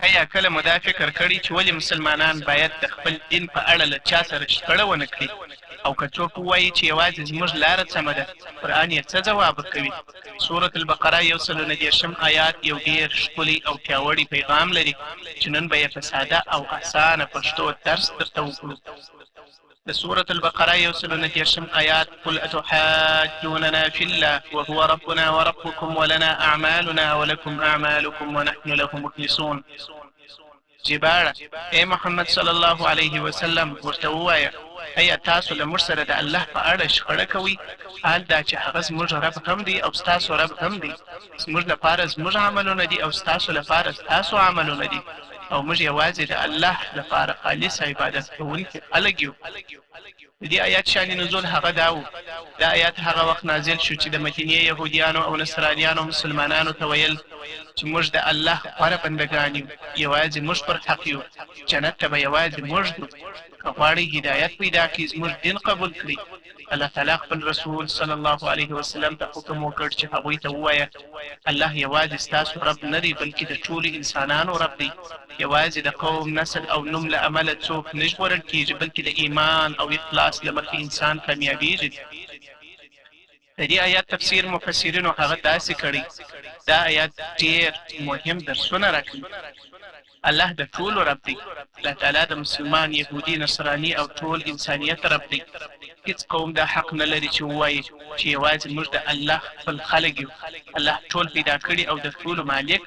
ایا کله مو دا فکر کړی چې ولې مسلمانان باید د خپل دین په اړه له چا سره شخړه ونه کړي؟ او که څوک ووایي چې یوازې زموږ لاره سمه ده، قرآن یې څه ځواب ورکوي؟ سورة البقره 119 آیات یو ډېر ښکلی او پیاوړی پیغام لري چې نن به یې په ساده او اسانه پښتو درس درته وکړو. د سورة البقره 119 آیات: قل اتحاجوننا في الله وهو ربنا وربكم ولنا اعمالنا ولكم اعمالكم ونحن له مخلصون. ژباړه: ای محمد صلی الله علیه وسلم ورته ووایه، ایا تاسو له موږ سره د الله په اړه شخړه کوئ؟ حال دا چې هغه زموږ رب هم دی او ستاسو رب هم دی. زموږ لپاره زموږ عملونه دي او ستاسو لپاره ستاسو عملونه دي، او موږ یوازې د الله لپاره خالص عبادت کوونکي خلک یو. د دې آیات شان نزول هغه دا و. دا آیات هغه وخت نازل شو چې د مدینې یهودیانو او نصرانیانو مسلمانانو ته ویل چې موږ د الله غوره بندګان یو، یوازې موږ پر حق یو، جنت ته به یوازې موږ ځو. که غواړئ هدایت پیدا کړئ، زموږ دین قبول کړئ. الله تعالی خپل رسول صلی الله علیه وسلم ته حکم وکړ چې هغوی ته ووایه الله یوازې ستاسو رب نه دی، بلکې د ټولو انسانانو رب دی. یوازې د قوم، نسل او نوم له امله څوک نه ژغورل کېږي، بلکې د ایمان او اخلاص له مخې انسان کامیابېږي. د دې آیات تفسیر مفسرینو هغه داسې کړی: دا آیات ډېر مهم درسونه راکوي. الله د ټولو رب دی. الله تعالی د مسلمان، یهودي، نصراني او ټول انسانیت رب دی. هیڅ قوم دا حق نه لري چې ووایي چې یوازې موږ د الله خپل خلک یو. الله ټول پیدا کړي او د ټولو مالک.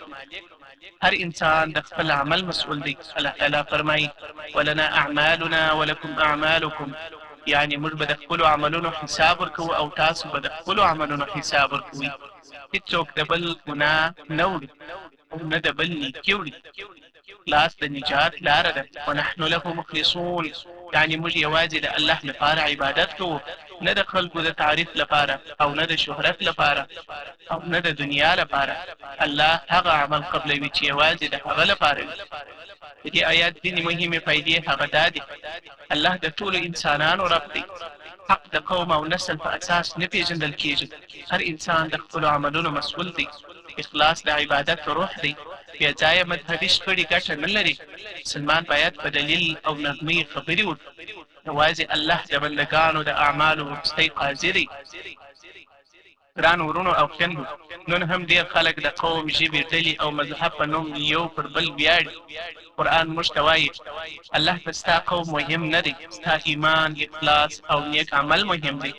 هر انسان د خپل عمل مسؤل دی. الله تعالی فرمایي: ولنا اعمالنا ولکم اعمالکم، یعنی موږ به د خپلو عملونو حساب ورکوو او تاسو به د خپلو عملونو حساب ورکوئ. هېڅوک د بل ګناه نه وړي او نه د بل نیکي وړي. خلاص د نجات لاره ده. ونحن له مخلصون، یعنی موږ یوازې د الله لپاره عبادت کوو، نه د خلکو د تعریف لپاره او نه د شهرت لپاره او نه د دنیا لپاره. الله هغه عمل قبلوي چې یوازې د هغه لپاره وي. د دې آیات ځینې مهمې فایدې هغه دا دي: الله د ټولو انسانانو رب دی. حق د قوم او نسل په اساس نه پیژندل کېږي. هر انسان د خپلو عملونو مسؤل دی. اخلاص د عبادت روح دی. بې ځایه مذهبي شخړې ګټه نه لري. مسلمان باید په دلیل او نغمې خبرې وکړي. یوازې الله د بندګانو د اعمالو وروستی قاضي دی. ګرانو ورونو او خویندو، نن هم ډېر خلک د قوم، ژبې، ډلې او مذهب په نوم یو پر بل ویاړي. قرآن موږ ته وایي الله ته ستا قوم مهم نه دی، ستا ایمان، اخلاص او نیک عمل مهم دی.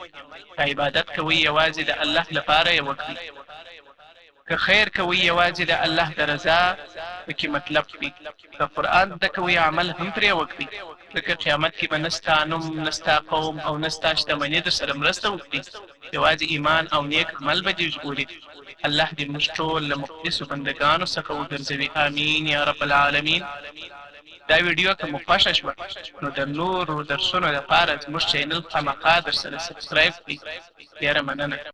که عبادت کوئ یوازې د الله لپاره یې وکړئ. که خیر کوئ یوازې د الله د رضا پکې مطلب وي. که قرآن زده کوئ عمل هم پرې وکړئ، ځکه قیامت کې به نه ستا نوم، نه ستا قوم او نه ستا شتمني در سره مرسته وکړي. یوازې ایمان او نیک عمل به دې ژغوري. الله دې موږ ټول له مخلصو بندګانو څخه وګرځوي. آمین یا رب العالمین. دا ویډیو که مو خوښه شوه نو د نورو درسونو لپاره زموږ چینل خامخا در سره سبسکرایب کړئ. ډېره مننه.